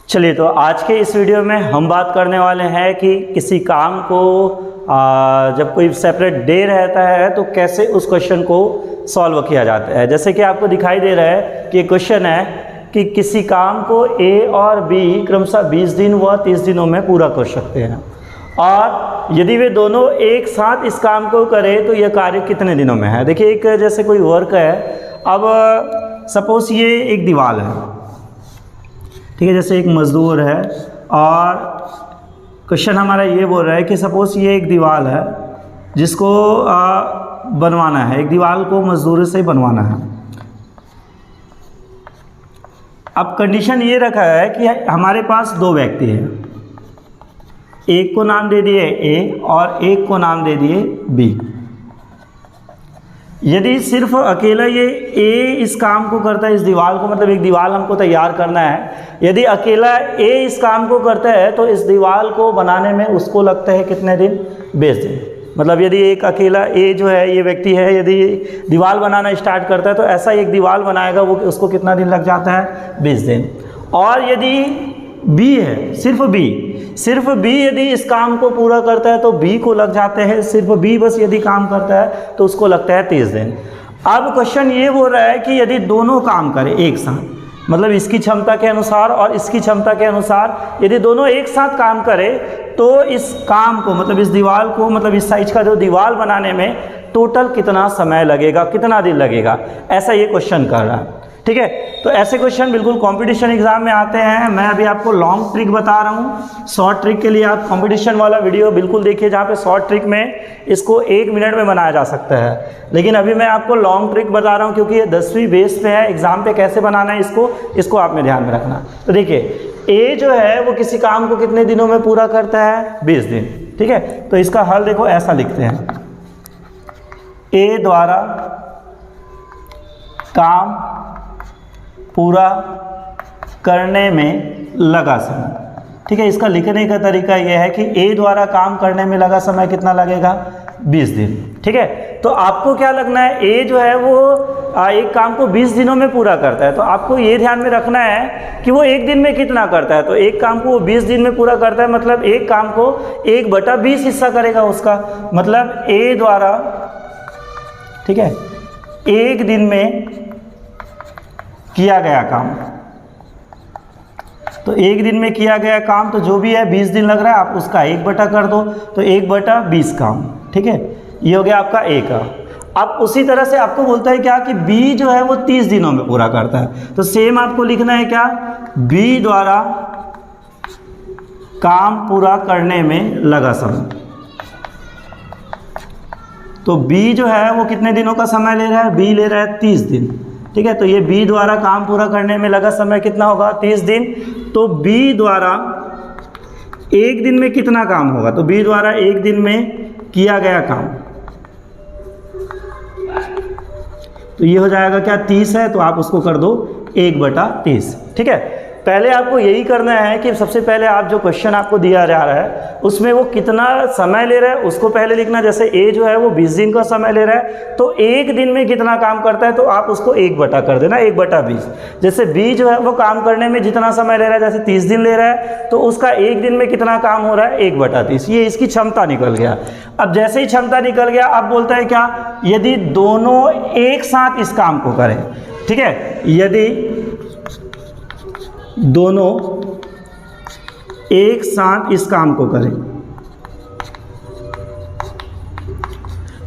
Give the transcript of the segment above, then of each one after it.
चलिए, तो आज के इस वीडियो में हम बात करने वाले हैं कि किसी काम को जब कोई सेपरेट डे रहता है तो कैसे उस क्वेश्चन को सॉल्व किया जाता है। जैसे कि आपको दिखाई दे रहा है कि क्वेश्चन है कि किसी काम को ए और बी क्रमशः 20 दिन व 30 दिनों में पूरा कर सकते हैं, और यदि वे दोनों एक साथ इस काम को करें तो यह कार्य कितने दिनों में है। देखिए, एक जैसे कोई वर्क है, अब सपोज ये एक दीवार है, ठीक है, जैसे एक मज़दूर है और क्वेश्चन हमारा ये बोल रहा है कि सपोज ये एक दीवार है जिसको बनवाना है, एक दीवार को मज़दूर से बनवाना है। अब कंडीशन ये रखा है कि हमारे पास दो व्यक्ति हैं, एक को नाम दे दिए ए और एक को नाम दे दिए बी। यदि सिर्फ अकेला ये ए इस काम को करता है, इस दीवार को, मतलब एक दीवार हमको तैयार करना है, यदि अकेला ए इस काम को करता है तो इस दीवार को बनाने में उसको लगता है कितने दिन? 20 दिन। मतलब यदि एक अकेला ए जो है, ये व्यक्ति है, यदि दीवार बनाना स्टार्ट करता है तो ऐसा एक दीवार बनाएगा, वो उसको कितना दिन लग जाता है? 20 दिन। और यदि बी है, सिर्फ बी यदि इस काम को पूरा करता है तो बी को लग जाते हैं, सिर्फ बी बस यदि काम करता है तो उसको लगता है 30 दिन। अब क्वेश्चन ये बोल रहा है कि यदि दोनों काम करें एक साथ, मतलब इसकी क्षमता के अनुसार और इसकी क्षमता के अनुसार, यदि दोनों एक साथ काम करें तो इस काम को, मतलब इस दीवार को, मतलब इस साइज का जो दीवार बनाने में टोटल कितना समय लगेगा, कितना दिन लगेगा, ऐसा ये क्वेश्चन कर रहा है। ठीक है, तो ऐसे क्वेश्चन बिल्कुल कंपटीशन एग्जाम में आते हैं। मैं अभी आपको लॉन्ग ट्रिक बता रहा हूँ। शॉर्ट ट्रिक के लिए आप कंपटीशन वाला वीडियो बिल्कुल देखिए, जहाँ पे शॉर्ट ट्रिक में इसको 1 मिनट में बनाया जा सकता है, लेकिन अभी मैं आपको लॉन्ग ट्रिक बता रहा हूँ क्योंकि ये 10वीं बेस पे है, एग्जाम पे कैसे बनाना है इसको आप में ध्यान में रखना। तो देखिए, ए जो है वो किसी काम को कितने दिनों में पूरा करता है? 20 दिन। ठीक है, तो इसका हल देखो, ऐसा लिखते हैं, ए द्वारा काम पूरा करने में लगा समय। ठीक है, इसका लिखने का तरीका यह है कि ए द्वारा काम करने में लगा समय कितना लगेगा? 20 दिन। ठीक है, तो आपको क्या लगना है, ए जो है वो एक काम को 20 दिनों में पूरा करता है, तो आपको ये ध्यान में रखना है कि वो एक दिन में कितना करता है। तो एक काम को वो 20 दिन में पूरा करता है, मतलब एक काम को 1/20 हिस्सा करेगा उसका, मतलब ए द्वारा, ठीक है, एक दिन में किया गया काम, तो एक दिन में किया गया काम, तो जो भी है 20 दिन लग रहा है, आप उसका 1 कर दो, तो 1/20 काम। ठीक है, ये हो गया आपका ए का। अब उसी तरह से आपको बोलता है क्या कि बी जो है वो 30 दिनों में पूरा करता है, तो सेम आपको लिखना है क्या? बी द्वारा काम पूरा करने में लगा समय। तो बी जो है वो कितने दिनों का समय ले रहा है? बी ले रहा है 30 दिन। ठीक है, तो ये बी द्वारा काम पूरा करने में लगा समय कितना होगा? 30 दिन। तो बी द्वारा एक दिन में कितना काम होगा? तो बी द्वारा एक दिन में किया गया काम, तो ये हो जाएगा क्या? 30 है, तो आप उसको कर दो 1/30। ठीक है, पहले आपको यही करना है कि सबसे पहले आप जो क्वेश्चन आपको दिया जा रहा है उसमें वो कितना समय ले रहा है उसको पहले लिखना। जैसे ए जो है वो 20 दिन का समय ले रहा है, तो एक दिन में कितना काम करता है, तो आप उसको 1 कर देना, 1/20। जैसे बी जो है वो काम करने में जितना समय ले रहा है, जैसे 30 दिन ले रहा है, तो उसका एक दिन में कितना काम हो रहा है? 1/30। ये इसकी क्षमता निकल गया। अब जैसे ही क्षमता निकल गया, अब बोलता है क्या? यदि दोनों एक साथ इस काम को करें। ठीक है, यदि दोनों एक साथ इस काम को करें।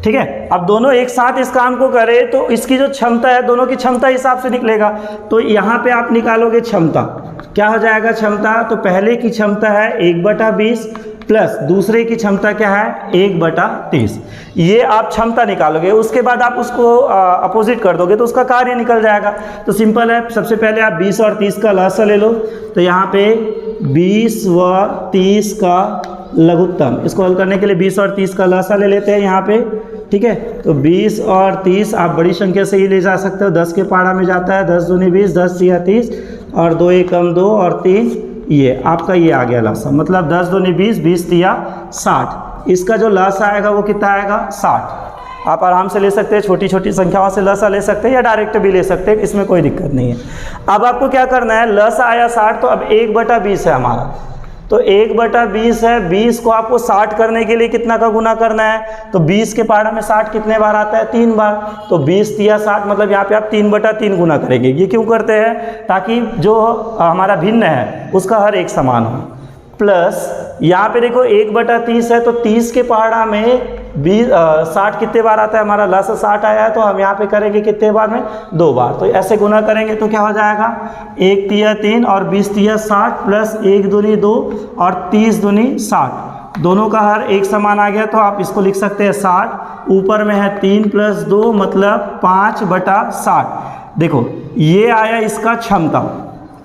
ठीक है, अब दोनों एक साथ इस काम को करें तो इसकी जो क्षमता है, दोनों की क्षमता हिसाब से निकलेगा। तो यहाँ पे आप निकालोगे क्षमता, क्या हो जाएगा क्षमता? तो पहले की क्षमता है 1/20 प्लस दूसरे की क्षमता क्या है? 1/30। ये आप क्षमता निकालोगे, उसके बाद आप उसको अपोजिट कर दोगे तो उसका कार्य निकल जाएगा। तो सिंपल है, सबसे पहले आप 20 और 30 का लसाअ ले लो, तो यहाँ पे 20 व 30 का लघुत्तम, इसको हल करने के लिए 20 और 30 का लसाअ ले लेते हैं यहाँ पे। ठीक है, तो 20 और 30 आप बड़ी संख्या से ही ले जा सकते हो, 10 के पारा में जाता है, 10 दूनी 20, 10 तिया 30 और 2 एकम 2 और 3, ये आपका ये आ गया लसाअ, मतलब 10 दूनी 20, 20 तिया 60। इसका जो लसाअ आएगा वो कितना आएगा? 60। आप आराम से ले सकते हैं, छोटी छोटी संख्याओं से लसा ले सकते हैं या डायरेक्ट भी ले सकते हैं, इसमें कोई दिक्कत नहीं है। अब आपको क्या करना है, लसा आया 60, तो अब 1/20 है हमारा, तो 1/20 है, 20 को आपको 60 करने के लिए कितना का गुना करना है, तो 20 के पहाड़ा में 60 कितने बार आता है, 3 बार, तो 20 तिया 60, मतलब यहाँ पे आप 3/3 गुना करेंगे। ये क्यों करते हैं, ताकि जो हमारा भिन्न है उसका हर एक समान हो। प्लस यहाँ पे देखो 1/30 है, तो 30 के पहाड़ा में 60 कितने बार आता है, हमारा लसा 60 आया है, तो हम यहाँ पे करेंगे कितने बार में, 2 बार, तो ऐसे गुना करेंगे तो क्या हो जाएगा, 1 तिया 3 और 20 तिया 60 प्लस 1 दूनी 2 और 30 दूनी 60, दोनों का हर एक समान आ गया, तो आप इसको लिख सकते हैं 60, ऊपर में है 3 + 2 मतलब 5/60। देखो ये आया इसका क्षमता,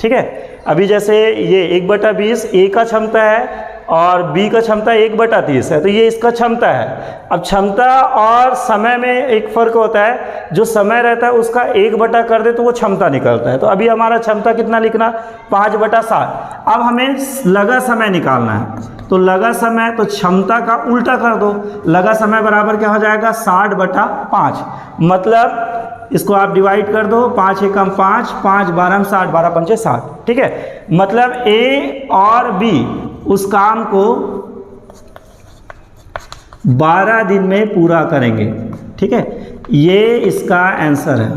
ठीक है। अभी जैसे ये 1/20 ए का क्षमता है और बी का क्षमता 1/30 है, तो ये इसका क्षमता है। अब क्षमता और समय में एक फ़र्क होता है, जो समय रहता है उसका 1 कर दे तो वो क्षमता निकलता है। तो अभी हमारा क्षमता कितना लिखना, 5/60। अब हमें लगा समय निकालना है, तो लगा समय, तो क्षमता का उल्टा कर दो, लगा समय बराबर क्या हो जाएगा, 60/5, मतलब इसको आप डिवाइड कर दो, 5 एकम 5, 5 12 60, 12 पंचे 60, ठीक है। मतलब ए और बी उस काम को 12 दिन में पूरा करेंगे, ठीक है। ये इसका आंसर है,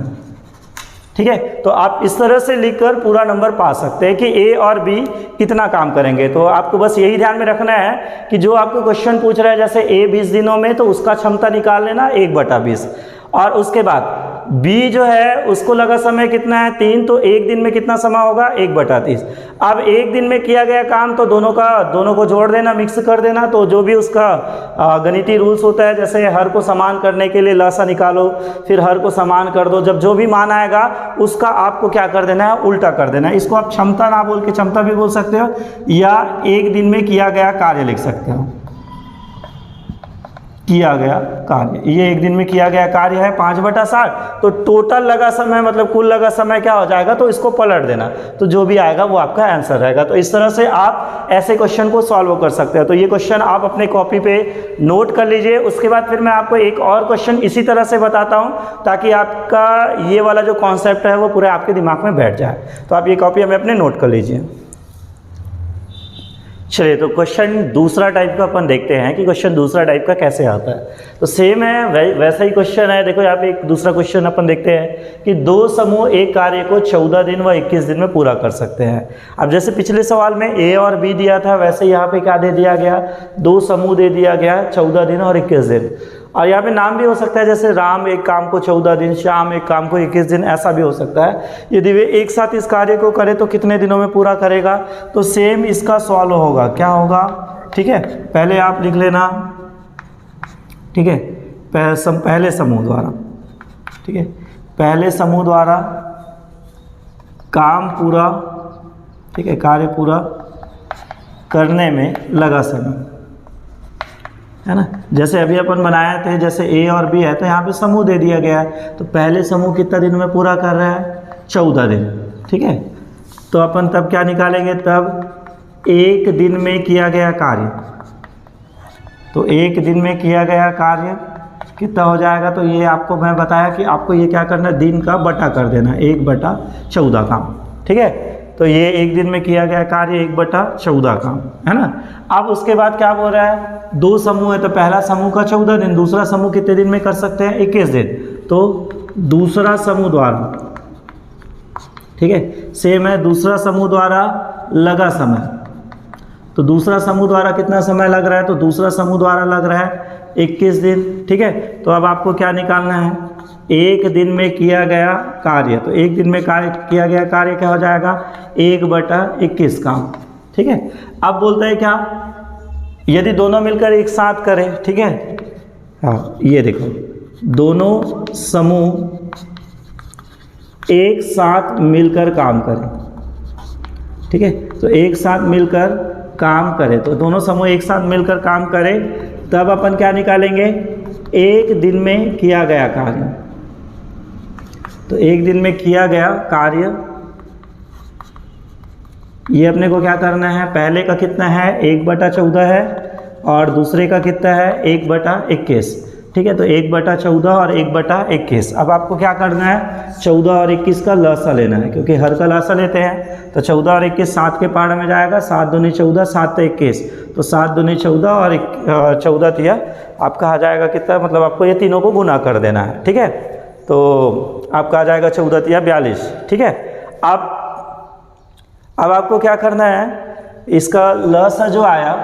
ठीक है। तो आप इस तरह से लिखकर पूरा नंबर पा सकते हैं कि ए और बी कितना काम करेंगे। तो आपको बस यही ध्यान में रखना है कि जो आपको क्वेश्चन पूछ रहा है, जैसे ए 20 दिनों में, तो उसका क्षमता निकाल लेना 1/20, और उसके बाद बी जो है उसको लगा समय कितना है, 3, तो एक दिन में कितना समय होगा, 1/30। अब एक दिन में किया गया काम, तो दोनों को जोड़ देना, मिक्स कर देना, तो जो भी उसका गणितीय रूल्स होता है, जैसे हर को समान करने के लिए लसा निकालो, फिर हर को समान कर दो, जब जो भी मान आएगा उसका आपको क्या कर देना है, उल्टा कर देना है। इसको आप क्षमता ना बोल के क्षमता भी बोल सकते हो, या एक दिन में किया गया कार्य लिख सकते हो, किया गया कार्य। ये एक दिन में किया गया कार्य है 5/60, तो टोटल लगा समय मतलब कुल लगा समय क्या हो जाएगा, तो इसको पलट देना, तो जो भी आएगा वो आपका आंसर रहेगा। तो इस तरह से आप ऐसे क्वेश्चन को सॉल्व कर सकते हैं। तो ये क्वेश्चन आप अपने कॉपी पे नोट कर लीजिए। उसके बाद फिर मैं आपको एक और क्वेश्चन इसी तरह से बताता हूँ, ताकि आपका ये वाला जो कॉन्सेप्ट है वो पूरे आपके दिमाग में बैठ जाए। तो आप ये कॉपी हमें अपने नोट कर लीजिए। चलिए, तो क्वेश्चन दूसरा टाइप का अपन देखते हैं कि क्वेश्चन दूसरा टाइप का कैसे आता है। तो सेम है, वैसा ही क्वेश्चन है। देखो यहाँ पे एक दूसरा क्वेश्चन अपन देखते हैं कि 2 समूह एक कार्य को 14 दिन व 21 दिन में पूरा कर सकते हैं। अब जैसे पिछले सवाल में ए और बी दिया था, वैसे यहाँ पे क्या दे दिया गया, 2 समूह दे दिया गया, 14 दिन और 21 दिन। और यहाँ पे नाम भी हो सकता है, जैसे राम एक काम को 14 दिन, श्याम एक काम को 21 दिन, ऐसा भी हो सकता है। यदि वे एक साथ इस कार्य को करें तो कितने दिनों में पूरा करेगा, तो सेम इसका सॉल्व होगा, क्या होगा, ठीक है। पहले आप लिख लेना, ठीक है, पहले समूह द्वारा, ठीक है, पहले समूह द्वारा काम पूरा, ठीक है, कार्य पूरा करने में लगा समय, है ना। जैसे अभी अपन बनाए थे, जैसे ए और बी है, तो यहाँ पे समूह दे दिया गया है, तो पहले समूह कितना दिन में पूरा कर रहा है, 14 दिन, ठीक है। तो अपन तब क्या निकालेंगे, तब एक दिन में किया गया कार्य, तो एक दिन में किया गया कार्य कितना हो जाएगा, तो ये आपको मैं बताया कि आपको ये क्या करना है, दिन का बटा कर देना, 1/14 काम, ठीक है। तो ये एक दिन में किया गया कार्य 1/14 काम, है ना। अब उसके बाद क्या बोल रहा है, 2 समूह है, तो पहला समूह का 14 दिन, दूसरा समूह कितने दिन में कर सकते हैं, 21 दिन। तो दूसरा समूह द्वारा, ठीक है, सेम है, दूसरा समूह द्वारा लगा समय, तो दूसरा समूह द्वारा कितना समय लग रहा है, तो दूसरा समूह द्वारा लग रहा है 21 दिन, ठीक है। तो अब आपको क्या निकालना है, एक दिन में किया गया कार्य, तो एक दिन में किया गया कार्य क्या हो जाएगा, 1/21 काम, ठीक है। अब बोलते हैं क्या, यदि दोनों मिलकर एक साथ करें, ठीक है, हाँ ये देखो, दोनों समूह एक साथ मिलकर काम करें, ठीक है। तो एक साथ मिलकर काम करें, तो दोनों समूह एक साथ मिलकर काम करें, तब अपन क्या निकालेंगे, एक दिन में किया गया कार्य। तो एक दिन में किया गया कार्य, ये अपने को क्या करना है, पहले का कितना है 1/14 है और दूसरे का कितना है 1/21, ठीक है। तो 1/14 और 1/21। अब आपको क्या करना है, 14 और 21 का लसा लेना है, क्योंकि हर का लसा लेते हैं। तो 14 और 21 7 के पहाड़ में जाएगा, 7 दूनी 14, 7 21, तो 7 दूनी 14 और 14 तिया आपका आ जाएगा कितना, मतलब आपको ये तीनों को गुना कर देना है, ठीक है। तो आपका आ जाएगा 14 तिया 42, ठीक है। अब आपको क्या करना है, इसका लसा जो आया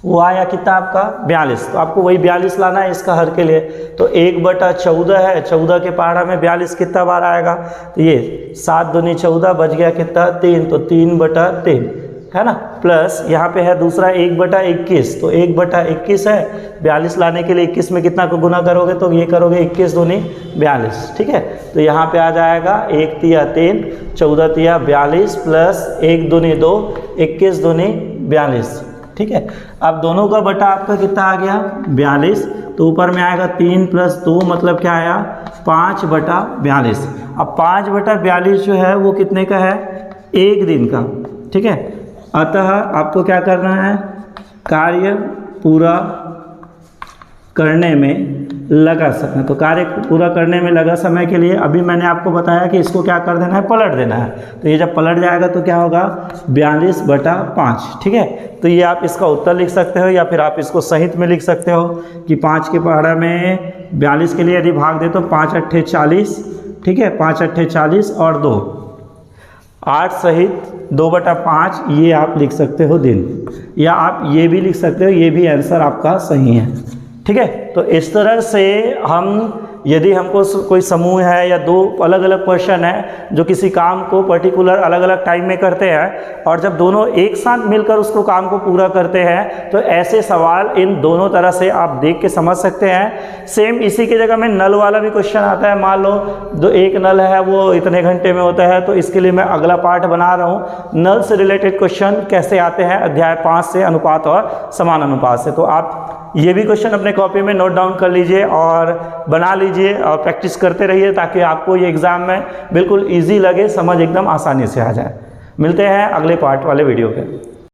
वो आया कितना आपका 42, तो आपको वही 42 लाना है इसका हर के लिए। तो 1/14 है, 14 के पहाड़ा में 42 कितना बार आएगा, तो ये 7 दूनी 14 बच गया कितना 3, तो 3/3 है ना। प्लस यहाँ पे है दूसरा 1/21, तो 1/21 है, 42 लाने के लिए 21 में कितना को गुना करोगे, तो ये करोगे 21 दूनी 42, ठीक है। तो यहाँ पे आ जाएगा 1 तिया 3, 14 तिया 42 प्लस 1 दूनी 2, 21 दूनी 42, ठीक है। अब दोनों का बटा आपका कितना आ गया 42, तो ऊपर में आएगा 3 + 2 मतलब क्या आया 5/42। अब 5/42 जो है वो कितने का है, 1 दिन का, ठीक है। अतः आपको क्या करना है, कार्य पूरा करने में लगा समय, तो कार्य पूरा करने में लगा समय के लिए अभी मैंने आपको बताया कि इसको क्या कर देना है, पलट देना है। तो ये जब पलट जाएगा तो क्या होगा 42/5, ठीक है। तो ये आप इसका उत्तर लिख सकते हो, या फिर आप इसको सहित में लिख सकते हो कि 5 के पहाड़ा में 42 के लिए यदि भाग दे तो 5 × 8 = 40, ठीक है। 5 × 8 = 40 और 2 8 सहित 2/5 ये आप लिख सकते हो दिन, या आप ये भी लिख सकते हो, ये भी आंसर आपका सही है, ठीक है। तो इस तरह से हम, यदि हमको कोई समूह है या 2 अलग अलग क्वेश्चन है जो किसी काम को पर्टिकुलर अलग अलग टाइम में करते हैं, और जब दोनों एक साथ मिलकर उसको काम को पूरा करते हैं, तो ऐसे सवाल इन दोनों तरह से आप देख के समझ सकते हैं। सेम इसी की जगह में नल वाला भी क्वेश्चन आता है। मान लो जो एक नल है वो इतने घंटे में होता है, तो इसके लिए मैं अगला पार्ट बना रहा हूँ, नल से रिलेटेड क्वेश्चन कैसे आते हैं अध्याय 5 से, अनुपात और समान अनुपात से। तो आप ये भी क्वेश्चन अपने कॉपी में नोट डाउन कर लीजिए और बना लीजिए और प्रैक्टिस करते रहिए, ताकि आपको ये एग्ज़ाम में बिल्कुल इजी लगे, समझ एकदम आसानी से आ जाए। मिलते हैं अगले पार्ट वाले वीडियो पे।